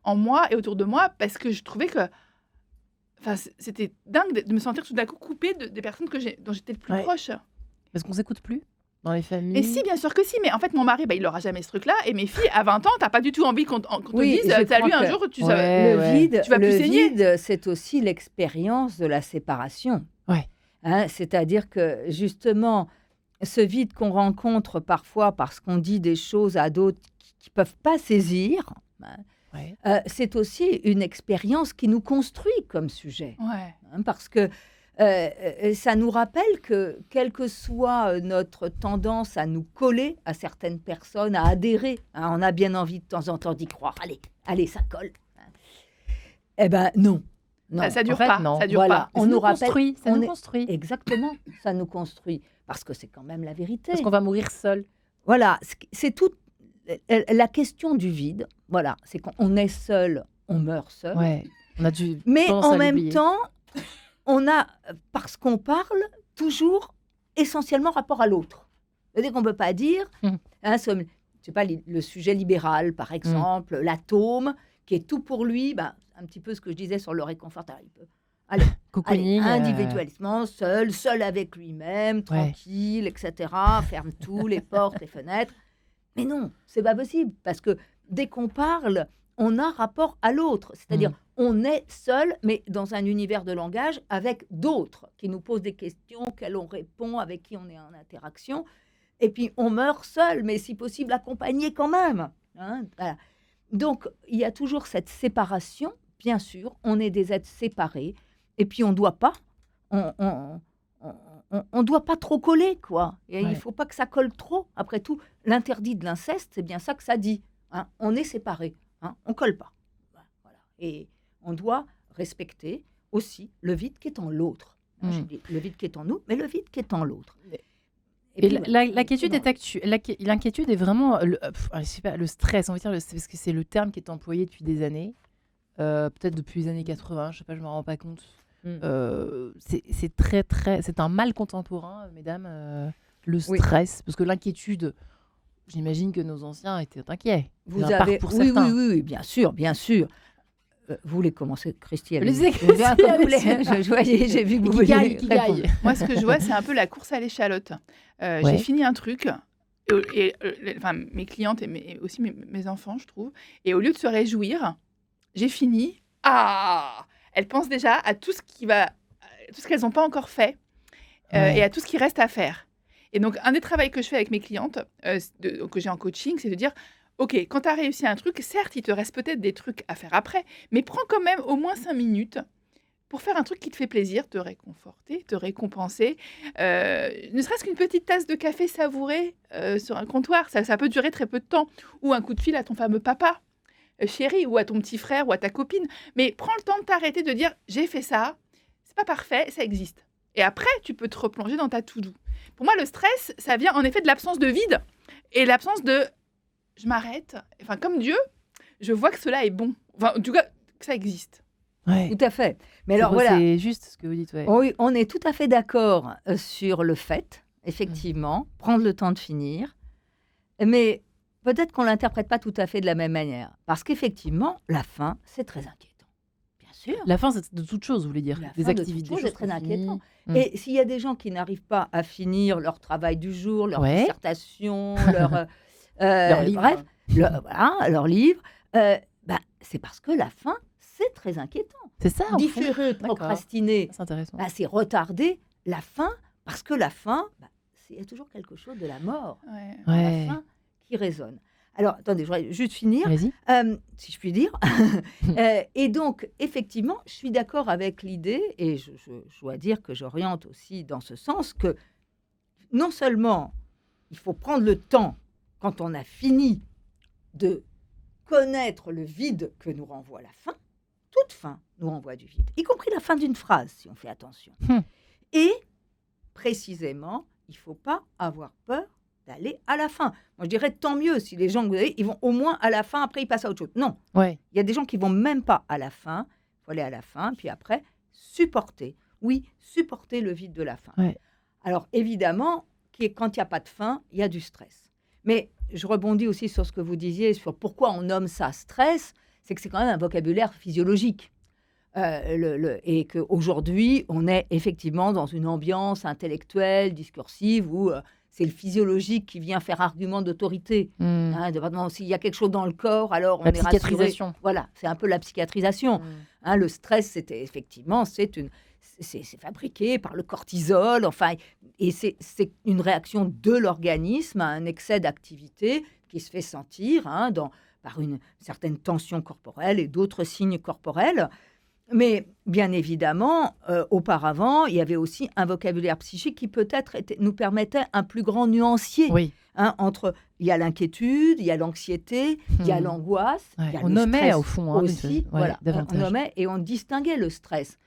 en moi et autour de moi parce que je trouvais que c'était dingue de me sentir tout d'un coup coupée des personnes dont j'étais le plus Ouais. proche. Parce qu'on s'écoute plus dans les familles. Et si, bien sûr que si, mais en fait, mon mari, il n'aura jamais ce truc-là. Et mes filles, à 20 ans, t'as pas du tout envie qu'on te Oui, dise, je salut, crois un que- jour, tu Ouais. Le vide, Tu vas plus saigner. vide, c'est aussi l'expérience de la séparation. Ouais. C'est-à-dire que justement, ce vide qu'on rencontre parfois parce qu'on dit des choses à d'autres qui ne peuvent pas saisir, Ouais. c'est aussi une expérience qui nous construit comme sujet. Ouais. Parce que ça nous rappelle que, quelle que soit notre tendance à nous coller à certaines personnes, à adhérer, on a bien envie de temps en temps d'y croire, allez, ça colle. Eh bien, non. Non. Ça dure en fait, pas. non. Ça dure Voilà. pas. Mais On ça nous nous rappelle- construit. Ça on nous est- construit. Exactement, ça nous construit. Parce que c'est quand même la vérité. Parce qu'on va mourir seul. Voilà, c'est toute la question du vide. Voilà, c'est quand on est seul, on meurt seul. Ouais. On a dû. Mais tendance en à même l'oublier. temps, on a, parce qu'on parle, toujours essentiellement rapport à l'autre. C'est-à-dire qu'on ne peut pas dire, Mm. je sais pas, le sujet libéral, par exemple, l'atome, qui est tout pour lui, un petit peu ce que je disais sur le réconfortant. Il peut aller Cocooning. individuellement, seul avec lui-même, tranquille, etc. Ferme tout, les portes, les fenêtres. Mais non, c'est pas possible, parce que dès qu'on parle, on a rapport à l'autre. C'est-à-dire, on est seul, mais dans un univers de langage avec d'autres qui nous posent des questions, auxquelles on répond, avec qui on est en interaction. Et puis, on meurt seul, mais si possible, accompagné quand même. Voilà. Donc, il y a toujours cette séparation, bien sûr. On est des êtres séparés. Et puis, on ne doit pas... On doit pas trop coller, quoi. Et Ouais. il faut pas que ça colle trop. Après tout, l'interdit de l'inceste, c'est bien ça que ça dit. On est séparés. On colle pas. Voilà. Et on doit respecter aussi le vide qui est en l'autre. Je dis le vide qui est en nous, mais le vide qui est en l'autre. Et puis, l'inquiétude c'est l'inquiétude est vraiment je sais pas, le stress, on va dire, parce que c'est le terme qui est employé depuis des années, peut-être depuis les années 80, je sais pas, je me rends pas compte. C'est très c'est un mal contemporain, mesdames, le stress, parce que l'inquiétude, j'imagine que nos anciens étaient inquiets. Vous Enfin, avez... pour oui, certains. oui, bien sûr, bien sûr. Vous voulez commencer, Christy? Allez-y, Vous voulez Christy, comme vous voulez. allez-y. Je voyais, j'ai vu que vous vouliez répondre. Moi, ce que je vois, c'est un peu la course à l'échalote. J'ai fini un truc, mes clientes et aussi mes enfants, je trouve. Et au lieu de se réjouir, j'ai fini. Elles pensent déjà à tout ce qu'elles n'ont pas encore fait et à tout ce qui reste à faire. Et donc, un des travaux que je fais avec mes clientes, que j'ai en coaching, c'est de dire, OK, quand tu as réussi un truc, certes, il te reste peut-être des trucs à faire après, mais prends quand même au moins 5 minutes pour faire un truc qui te fait plaisir, te réconforter, te récompenser. Ne serait-ce qu'une petite tasse de café savouré sur un comptoir, ça peut durer très peu de temps. Ou un coup de fil à ton fameux papa, chéri, ou à ton petit frère, ou à ta copine. Mais prends le temps de t'arrêter, de dire, j'ai fait ça, c'est pas parfait, ça existe. Et après, tu peux te replonger dans ta to-do. Pour moi, le stress, ça vient en effet de l'absence de vide et l'absence de « je m'arrête ». Enfin, comme Dieu, je vois que cela est bon. Enfin, en tout cas, que ça existe. Ouais. Tout à fait. Mais alors voilà, C'est juste ce que vous dites. Ouais. oui, on est tout à fait d'accord sur le fait, effectivement, prendre le temps de finir. Mais peut-être qu'on ne l'interprète pas tout à fait de la même manière. Parce qu'effectivement, la fin, c'est très inquiétant. Bien sûr. La fin, c'est de toute chose, vous voulez dire. La Des fin de activités, toute chose des est très choses qu'on finit. inquiétant. Mm. Et s'il y a des gens qui n'arrivent pas à finir leur travail du jour, leur Ouais. dissertation, leur livre. bref, leur livre, c'est parce que la fin, c'est très inquiétant. C'est ça, en fond. Différer, D'accord. procrastiner, C'est intéressant. c'est retarder la fin, parce que la fin, il y a toujours quelque chose de la mort Ouais. dans Ouais. la fin qui résonne. Alors, attendez, je voudrais juste finir, Allez-y. si je puis dire. Et donc, effectivement, je suis d'accord avec l'idée, et je dois dire que j'oriente aussi dans ce sens, que non seulement il faut prendre le temps, quand on a fini, de connaître le vide que nous renvoie la fin. Toute fin nous renvoie du vide, y compris la fin d'une phrase, si on fait attention. Et, précisément, il ne faut pas avoir peur d'aller à la fin. Moi, je dirais tant mieux si les gens que vous avez, ils vont au moins à la fin, après ils passent à autre chose. Non, Ouais. il y a des gens qui vont même pas à la fin. Il faut aller à la fin, puis après, supporter. Oui, supporter le vide de la fin. Ouais. Alors, évidemment, quand il n'y a pas de fin, il y a du stress. Mais je rebondis aussi sur ce que vous disiez, sur pourquoi on nomme ça stress. c'est que c'est quand même un vocabulaire physiologique. Et qu'aujourd'hui, on est effectivement dans une ambiance intellectuelle, discursive, où c'est le physiologique qui vient faire argument d'autorité. S'il y a quelque chose dans le corps, alors on La est rassuré. psychiatrisation. Voilà, c'est un peu la psychiatrisation. Le stress, c'est fabriqué par le cortisol, et c'est une réaction de l'organisme à un excès d'activité qui se fait sentir par une certaine tension corporelle et d'autres signes corporels. Mais bien évidemment, auparavant, il y avait aussi un vocabulaire psychique qui peut-être nous permettait un plus grand nuancier. Oui. Il y a l'inquiétude, il y a l'anxiété, il y a l'angoisse, il y a On le nommait stress au fond aussi. Voilà, on nommait et on distinguait le stress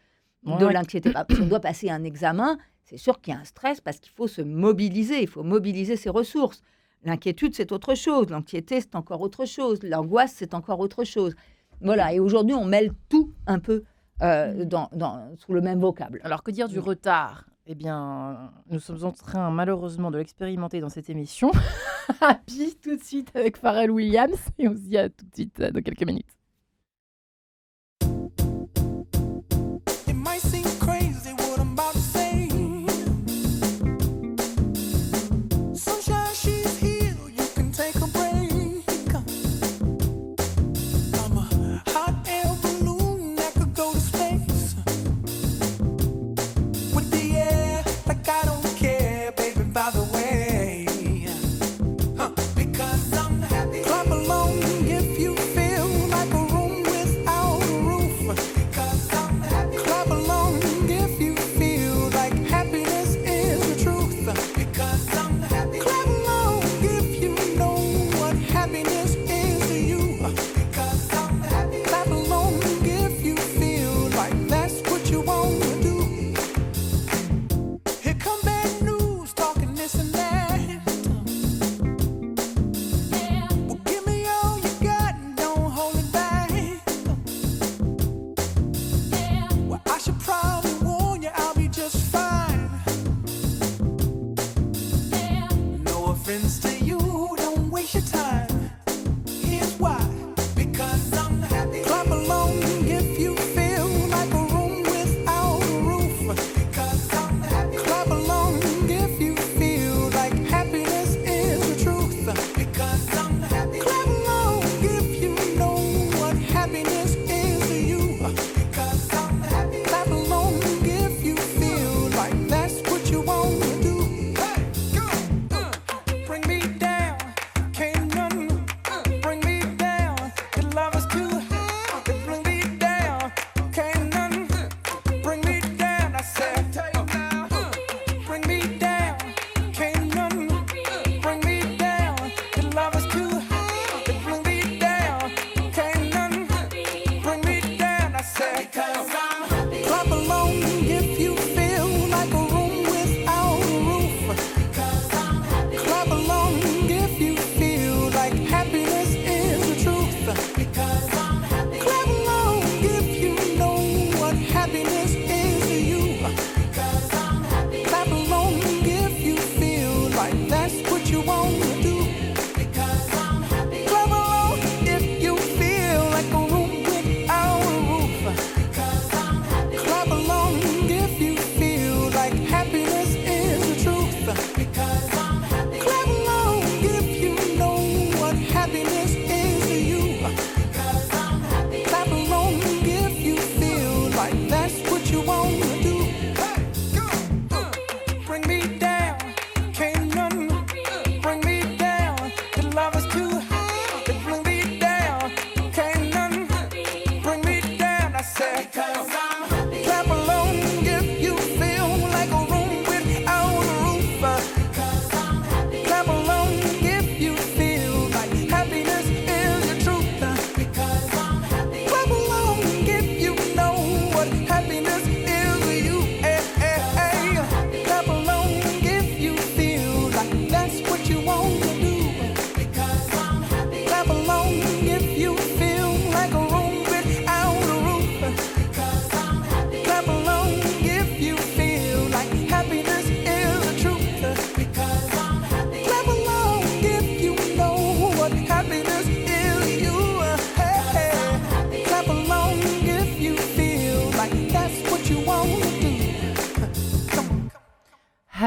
de l'anxiété. Si on doit passer un examen, c'est sûr qu'il y a un stress parce qu'il faut se mobiliser, il faut mobiliser ses ressources. L'inquiétude, c'est autre chose. L'anxiété, c'est encore autre chose. L'angoisse, c'est encore autre chose. Voilà, et aujourd'hui, on mêle tout un peu sous le même vocable. Alors, que dire du retard ? Eh bien, nous sommes en train, malheureusement, de l'expérimenter dans cette émission. Happy, tout de suite, avec Pharrell Williams. Et on se dit à tout de suite dans quelques minutes. Clap along if you feel like a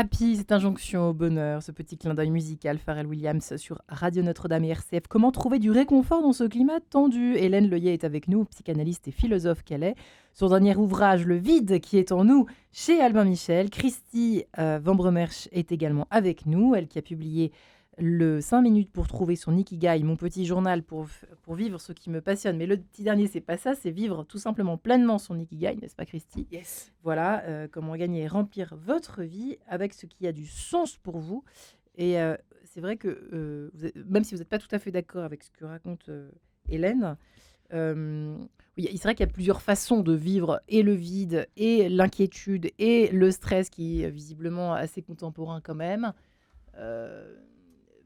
Happy, cette injonction au bonheur, ce petit clin d'œil musical, Pharrell Williams sur Radio Notre-Dame et RCF. Comment trouver du réconfort dans ce climat tendu? Hélène Leuillet est avec nous, psychanalyste et philosophe qu'elle est. Son dernier ouvrage, Le vide qui est en nous, chez Albin Michel. Christy Van Bremersch est également avec nous, elle qui a publié le 5 minutes pour trouver son Ikigai, mon petit journal pour vivre ce qui me passionne. Mais le petit dernier, c'est pas ça, c'est vivre tout simplement pleinement son Ikigai, n'est-ce pas Christy? Yes. Voilà, comment gagner et remplir votre vie avec ce qui a du sens pour vous. Et c'est vrai que, même si vous n'êtes pas tout à fait d'accord avec ce que raconte Hélène, oui, c'est vrai qu'il y a plusieurs façons de vivre et le vide, et l'inquiétude, et le stress qui est visiblement assez contemporain quand même.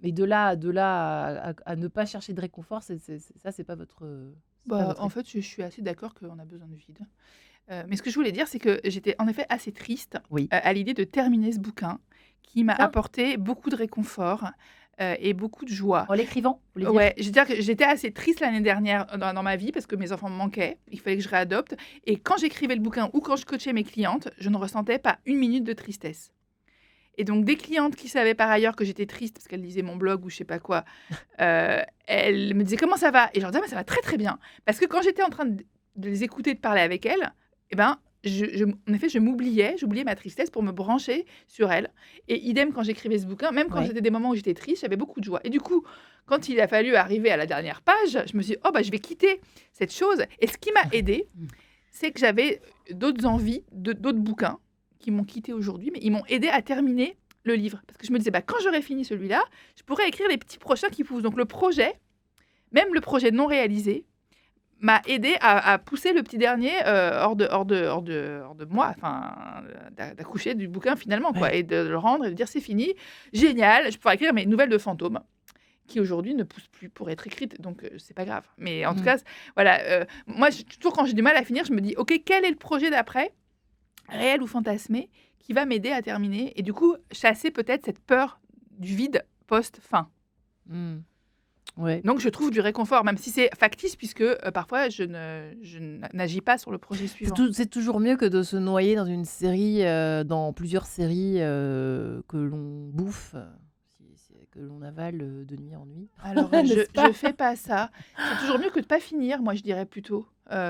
Mais de là à ne pas chercher de réconfort, c'est pas votre... En fait, je suis assez d'accord qu'on a besoin de vide. Mais ce que je voulais dire, c'est que j'étais en effet assez triste Oui. à l'idée de terminer ce bouquin qui m'a Ah. apporté beaucoup de réconfort et beaucoup de joie. En l'écrivant, vous voulez dire? Ouais, je veux dire que j'étais assez triste l'année dernière dans ma vie parce que mes enfants me manquaient. Il fallait que je réadopte. Et quand j'écrivais le bouquin ou quand je coachais mes clientes, je ne ressentais pas une minute de tristesse. Et donc, des clientes qui savaient par ailleurs que j'étais triste parce qu'elles lisaient mon blog ou je sais pas quoi, elles me disaient comment ça va. Et je leur disais, mais ça va très très bien. Parce que quand j'étais en train de les écouter, de parler avec elles, eh ben, en effet, j'oubliais ma tristesse pour me brancher sur elles. Et idem quand j'écrivais ce bouquin, même quand Ouais. c'était des moments où j'étais triste, j'avais beaucoup de joie. Et du coup, quand il a fallu arriver à la dernière page, je me suis dit, je vais quitter cette chose. Et ce qui m'a aidée, c'est que j'avais d'autres envies, d'autres bouquins qui m'ont quitté aujourd'hui, mais ils m'ont aidé à terminer le livre. Parce que je me disais, quand j'aurai fini celui-là, je pourrais écrire les petits prochains qui poussent. Donc le projet, même le projet non réalisé, m'a aidé à pousser le petit dernier hors de moi, enfin, d'accoucher du bouquin finalement, quoi, Ouais. et de le rendre et de dire c'est fini, génial, je pourrais écrire mes nouvelles de fantômes qui aujourd'hui ne poussent plus pour être écrites, donc c'est pas grave. Mais en tout cas, voilà, moi, toujours quand j'ai du mal à finir, je me dis, ok, quel est le projet d'après, réel ou fantasmé, qui va m'aider à terminer et du coup chasser peut-être cette peur du vide post-fin. Ouais. Donc je trouve du réconfort, même si c'est factice, puisque parfois je n'agis pas sur le projet suivant. C'est toujours mieux que de se noyer dans une série, dans plusieurs séries que l'on bouffe, que l'on avale de nuit en nuit. Alors N'est-ce pas? je fais pas ça. C'est toujours mieux que de pas finir, moi je dirais plutôt.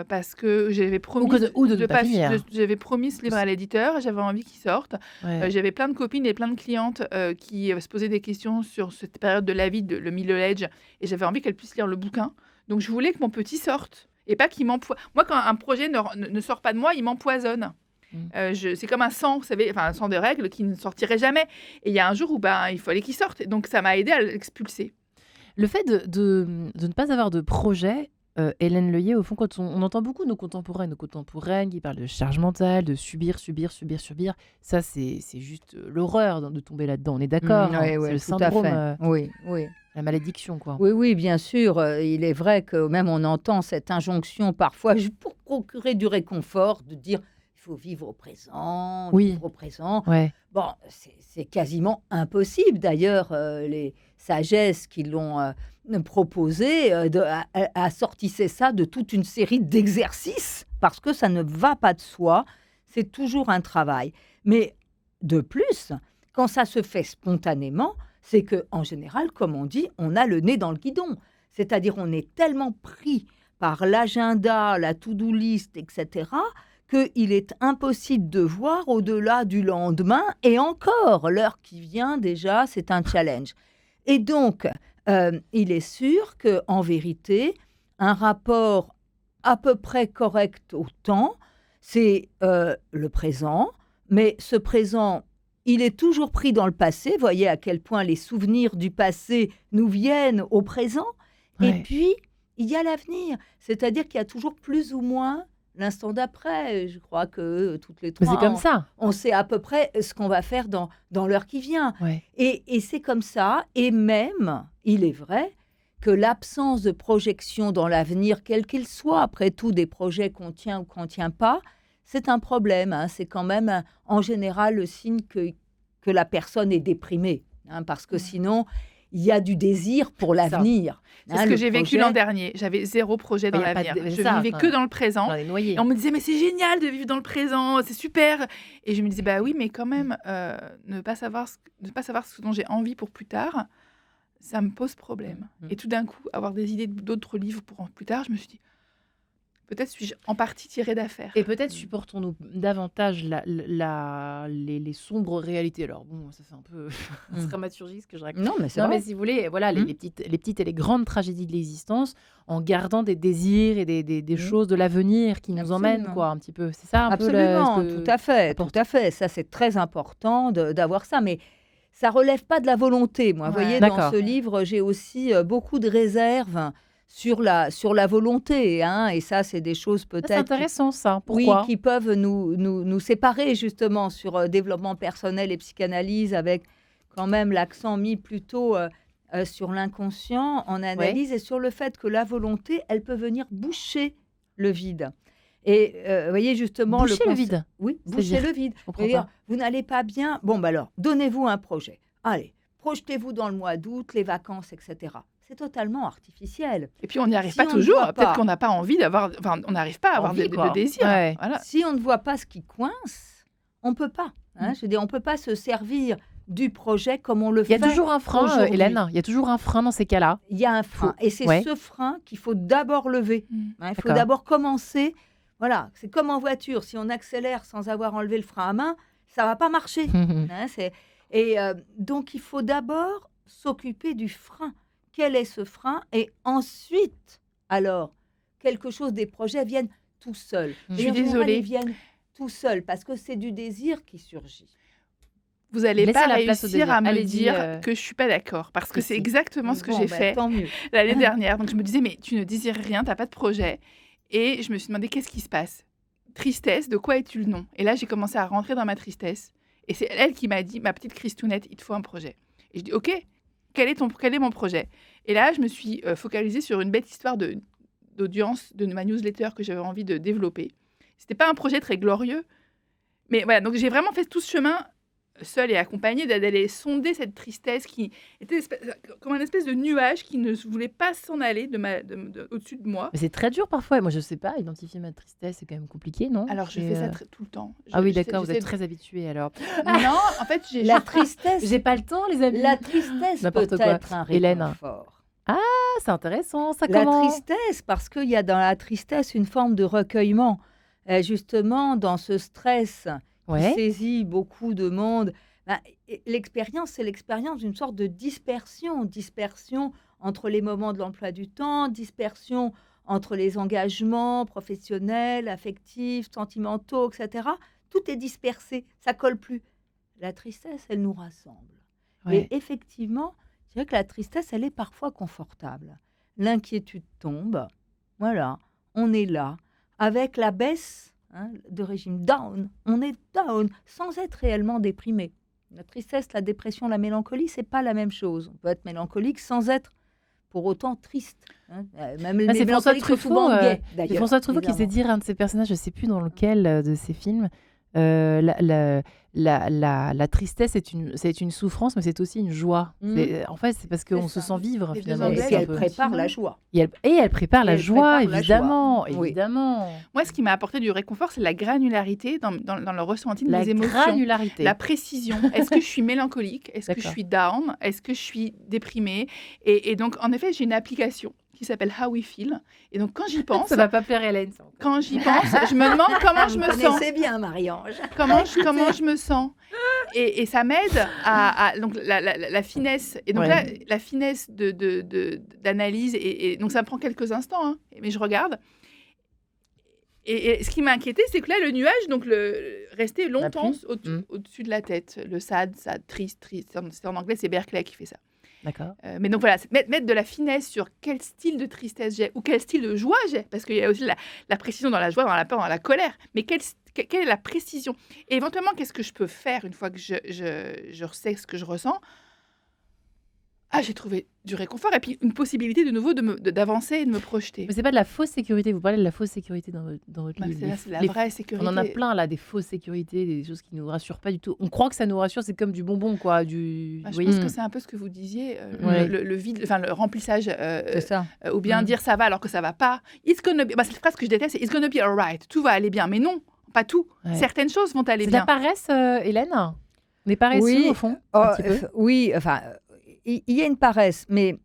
Parce que j'avais promis Ou de ne pas finir. j'avais promis ce livre à l'éditeur, j'avais envie qu'il sorte. Ouais. J'avais plein de copines et plein de clientes qui se posaient des questions sur cette période de la vie, le middle age, et j'avais envie qu'elles puissent lire le bouquin. Donc je voulais que mon petit sorte et pas qu'il m'empoisonne. Moi, quand un projet ne sort pas de moi, il m'empoisonne. C'est comme un sang, vous savez, un sang de règle qui ne sortirait jamais. Et il y a un jour où il fallait qu'il sorte. Donc ça m'a aidé à l'expulser. Le fait de ne pas avoir de projet, Hélène Leuillet, au fond, quand on entend beaucoup nos contemporaines qui parlent de charge mentale, de subir, ça c'est juste l'horreur de tomber là-dedans, on est d'accord, Oui, c'est le tout à syndrome, fait. Oui, oui. la malédiction, quoi. Oui, bien sûr. Il est vrai que même on entend cette injonction parfois pour procurer du réconfort, de dire il faut vivre au présent, Oui. vivre au présent. Ouais. Bon, c'est quasiment impossible. D'ailleurs, les sagesses qui l'ont proposé assortissaient ça de toute une série d'exercices parce que ça ne va pas de soi. C'est toujours un travail. Mais de plus, quand ça se fait spontanément, c'est qu'en général, comme on dit, on a le nez dans le guidon. C'est-à-dire on est tellement pris par l'agenda, la to-do list, etc., qu'il est impossible de voir au-delà du lendemain. Et encore, l'heure qui vient, déjà, c'est un challenge. Et donc, il est sûr qu'en vérité, un rapport à peu près correct au temps, c'est le présent. Mais ce présent, il est toujours pris dans le passé. Voyez à quel point les souvenirs du passé nous viennent au présent. Ouais. Et puis, il y a l'avenir. C'est-à-dire qu'il y a toujours plus ou moins l'instant d'après. Je crois que toutes les Mais trois, c'est comme ça. on sait à peu près ce qu'on va faire dans l'heure qui vient. Ouais. Et c'est comme ça. Et même, il est vrai que l'absence de projection dans l'avenir, quel qu'il soit, après tout, des projets qu'on tient ou qu'on ne tient pas, c'est un problème. C'est quand même, en général, le signe que la personne est déprimée. Parce que sinon, il y a du désir pour ça. l'avenir. C'est ce que j'ai vécu l'an dernier. J'avais 0 projet dans Mais y a pas l'avenir. de- Je ça, vivais enfin, que dans le présent. J'en ai noyé. Et on me disait, mais c'est génial de vivre dans le présent, c'est super. Et je me disais, bah oui, mais quand même, ne pas savoir ce dont j'ai envie pour plus tard, ça me pose problème. Mhm. Et tout d'un coup, avoir des idées d'autres livres pour plus tard, je me suis dit, peut-être suis-je en partie tirée d'affaire. Et peut-être supportons-nous davantage les sombres réalités. Alors bon, ça c'est un peu dramaturgie ce que je raconte. Non, mais c'est Non, vrai. mais si vous voulez, voilà, Mm. les petites et les grandes tragédies de l'existence, en gardant des désirs et des choses de l'avenir qui nous emmènent, Absolument. quoi, un petit peu. C'est ça un Absolument, peu ce que... tout à fait, apporte. tout à fait. Ça, c'est très important d'avoir ça, mais ça relève pas de la volonté. Moi, vous Ouais. voyez, dans D'accord. ce livre, j'ai aussi beaucoup de réserves sur la volonté, hein, et ça, c'est des choses Ça, peut-être c'est intéressant ça. oui, Pourquoi qui peuvent nous séparer justement sur développement personnel et psychanalyse, avec quand même l'accent mis plutôt sur l'inconscient en analyse et sur le fait que la volonté, elle peut venir boucher le vide. Et vous voyez justement Boucher le concept- vide. Oui, C'est-à-dire boucher le vide. Je comprends C'est-à-dire, pas. vous n'allez pas bien, bon, bah alors, donnez-vous un projet. Allez, projetez-vous dans le mois d'août, les vacances, etc. C'est totalement artificiel. Et puis on n'y arrive Si pas on ne toujours. voit Peut-être pas- qu'on n'a pas envie d'avoir. Enfin, on n'arrive pas à avoir Envie, de quoi. désir. Ouais. Voilà. Si on ne voit pas ce qui coince, on ne peut pas. Hein. Je veux dire, on ne peut pas se servir du projet comme on le Il y fait. a toujours un frein, aujourd'hui. Hélène. Il y a toujours un frein dans ces cas-là. Il y a un frein. Et c'est Ouais. ce frein qu'il faut d'abord lever. Mm. Hein, il faut D'accord. d'abord commencer. Voilà, c'est comme en voiture. Si on accélère sans avoir enlevé le frein à main, ça ne va pas marcher. Hein, et donc, il faut d'abord s'occuper du frein. Quel est ce frein? Et ensuite, alors, quelque chose des projets viennent tout seuls. Je Et suis en général, désolée. Ils viennent tout seuls parce que c'est du désir qui surgit. Vous n'allez Laissez pas la place au réussir désir. à me Allez-y, dire que je suis pas d'accord, parce que si, c'est si. exactement ce que Bon, j'ai ben, fait Tant mieux. l'année dernière. Donc je me disais, mais tu ne désires rien, tu n'as pas de projet. Et je me suis demandé, qu'est-ce qui se passe? Tristesse, de quoi es-tu le nom? Et là, j'ai commencé à rentrer dans ma tristesse. Et c'est elle qui m'a dit, ma petite Christounette, il te faut un projet. Et je dis, ok, quel est mon projet? Et là, je me suis focalisée sur une bête histoire d'audience de ma newsletter que j'avais envie de développer. C'était pas un projet très glorieux, mais voilà, donc j'ai vraiment fait tout ce chemin seule et accompagnée d'aller sonder cette tristesse qui était comme un espèce de nuage qui ne voulait pas s'en aller au-dessus de moi. Mais c'est très dur parfois. Et moi, je sais pas, identifier ma tristesse, c'est quand même compliqué, non? Alors je Et, fais ça tout le temps. Ah oui, J'essaie- d'accord, vous êtes j'essaie très habituée alors. Non, en fait, j'ai La tristesse, J'ai pas le temps, les amis. la tristesse peut N'importe quoi. être un Hélène. réconfort. Ah, c'est intéressant, ça La comment? tristesse, parce qu'il y a dans la tristesse une forme de recueillement. Justement, dans ce stress qui Ouais. saisit beaucoup de monde, l'expérience, c'est l'expérience d'une sorte de dispersion. Dispersion entre les moments de l'emploi du temps, dispersion entre les engagements professionnels, affectifs, sentimentaux, etc. Tout est dispersé, ça colle plus. La tristesse, elle nous rassemble. Ouais. Et effectivement, je dirais que la tristesse, elle est parfois confortable. L'inquiétude tombe, voilà, on est là, avec la baisse de régime down, on est down, sans être réellement déprimé. La tristesse, la dépression, la mélancolie, c'est pas la même chose. On peut être mélancolique sans être pour autant triste. Même les c'est François mélancoliques sont Truffaut, souvent gays, C'est d'ailleurs. François Truffaut qui sait évidemment. dire un de ses personnages, je sais plus dans lequel de ses films, la tristesse c'est une souffrance, mais c'est aussi une joie. Mhm. En fait, c'est parce qu'on se ça. sent vivre Les deux finalement. Et Anglais, c'est puis un elle peu- prépare la joie. Et elle prépare la elle joie, prépare la joie. évidemment, Oui. évidemment. Moi, ce qui m'a apporté du réconfort, c'est la granularité dans le ressenti de La mes émotions. granularité. La précision. Est-ce que je suis mélancolique? Est-ce que je D'accord. suis down? Est-ce que je suis déprimée? Et donc, en effet, j'ai une application qui s'appelle How We Feel. Et donc, quand j'y pense, Ça va pas plaire Hélène. ça. quand j'y pense, je me demande comment je Vous me sens. connaissez bien Marie-Ange. Comment je me sens. Et ça m'aide donc la finesse. Et donc Ouais. là, la finesse d'analyse. Et donc, ça me prend quelques instants, hein, mais je regarde. Et ce qui m'a inquiété, c'est que là, le nuage restait longtemps pluie. au-dessus de la tête. Le sad, triste. C'est en anglais, c'est Berkeley qui fait ça. D'accord. Mais donc voilà, c'est mettre de la finesse sur quel style de tristesse j'ai ou quel style de joie j'ai. Parce qu'il y a aussi la précision dans la joie, dans la peur, dans la colère. Mais quelle est la précision? Et éventuellement, qu'est-ce que je peux faire une fois que je sais ce que je ressens? J'ai trouvé du réconfort et puis une possibilité de nouveau d'avancer et de me projeter. Mais c'est pas de la fausse sécurité. Vous parlez de la fausse sécurité dans votre livre. C'est la vraie sécurité. On en a plein là, des fausses sécurités, des choses qui nous rassurent pas du tout. On croit que ça nous rassure, c'est comme du bonbon, quoi. Je pense que c'est un peu ce que vous disiez, Ouais. le vide, enfin le remplissage, C'est ça. ou bien dire ça va alors que ça va pas. It's gonna be, c'est la phrase que je déteste, c'est it's gonna be alright. Tout va aller bien, mais non, pas tout. Ouais. Certaines choses vont aller C'est de la bien. paresse, Hélène. On est paresseux Oui. au fond. Oh, un petit peu. oui, enfin, il y a une paresse, mais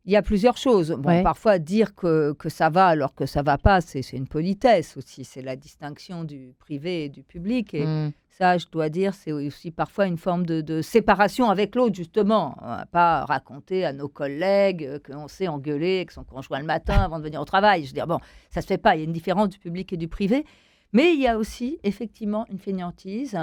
il y a plusieurs choses. Bon, Ouais. parfois, dire que ça va alors que ça va pas, c'est une politesse aussi. C'est la distinction du privé et du public. Et ça, je dois dire, c'est aussi parfois une forme de séparation avec l'autre, justement. On va pas raconter à nos collègues qu'on s'est engueulé avec son conjoint le matin avant de venir au travail. Je veux dire, bon, ça se fait pas. Il y a une différence du public et du privé. Mais il y a aussi, effectivement, une fainéantise.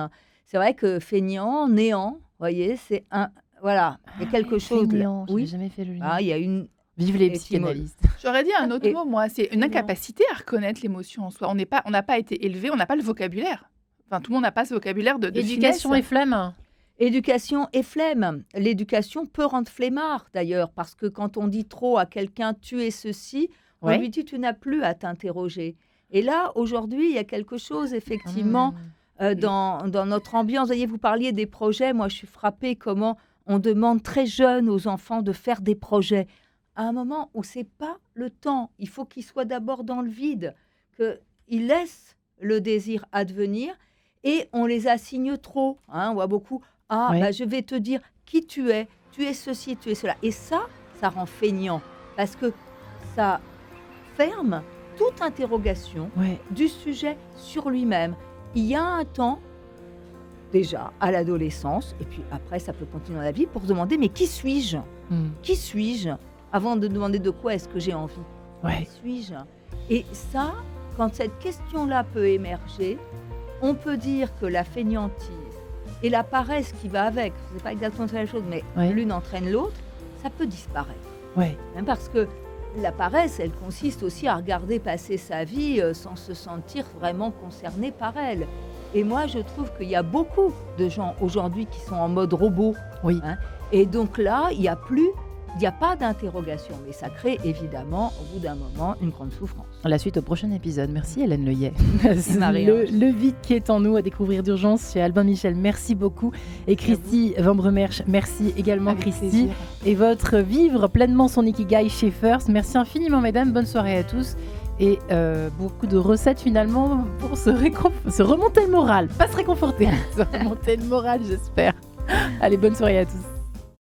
C'est vrai que feignant, néant, vous voyez, c'est un... Voilà, il y a quelque chose... Fainéant, j'avais Oui, jamais fait le lien. il y a une... Vive les et psychanalystes. J'aurais dit un autre Et- mot, moi, c'est une incapacité à reconnaître l'émotion en soi. On n'a pas été élevé, on n'a pas le vocabulaire. Enfin, tout le monde n'a pas ce vocabulaire de Éducation finesse. et flemme. Éducation et flemme. L'éducation peut rendre flemmard, d'ailleurs, parce que quand on dit trop à quelqu'un « tu es ceci », on Ouais. lui dit « tu n'as plus à t'interroger ». Et là, aujourd'hui, il y a quelque chose, effectivement, dans notre ambiance. Vous voyez, vous parliez des projets. Moi, je suis frappée comment on demande très jeune aux enfants de faire des projets. À un moment où c'est pas le temps, il faut qu'ils soient d'abord dans le vide, qu'ils laissent le désir advenir et on les assigne trop. On voit beaucoup, Ouais. je vais te dire qui tu es ceci, tu es cela. Et ça rend feignant parce que ça ferme toute interrogation Ouais. du sujet sur lui-même. Il y a un temps, déjà à l'adolescence, et puis après ça peut continuer dans la vie, pour se demander mais qui suis-je ? Qui suis-je ? Avant de demander de quoi est-ce que j'ai envie. Ouais. Qui suis-je ? Et ça, quand cette question-là peut émerger, on peut dire que la fainéantise et la paresse qui va avec, c'est pas exactement la même chose, mais Ouais. l'une entraîne l'autre, ça peut disparaître. Ouais. Même parce que la paresse, elle consiste aussi à regarder passer sa vie sans se sentir vraiment concerné par elle. Et moi, je trouve qu'il y a beaucoup de gens aujourd'hui qui sont en mode robot. Oui. Et donc là, il n'y a pas d'interrogation. Mais ça crée évidemment, au bout d'un moment, une grande souffrance. La suite au prochain épisode. Merci Hélène Leuillet. Marie-Ange. le vide qui est en nous à découvrir d'urgence chez Albin Michel. Merci beaucoup. Et Christy Van Bremerch, merci également Avec Christy. plaisir. Et votre vivre pleinement son Ikigai chez First. Merci infiniment mesdames. Bonne soirée à tous. Et beaucoup de recettes finalement pour se remonter le moral. Pas se réconforter, se remonter le moral j'espère. Allez, bonne soirée à tous.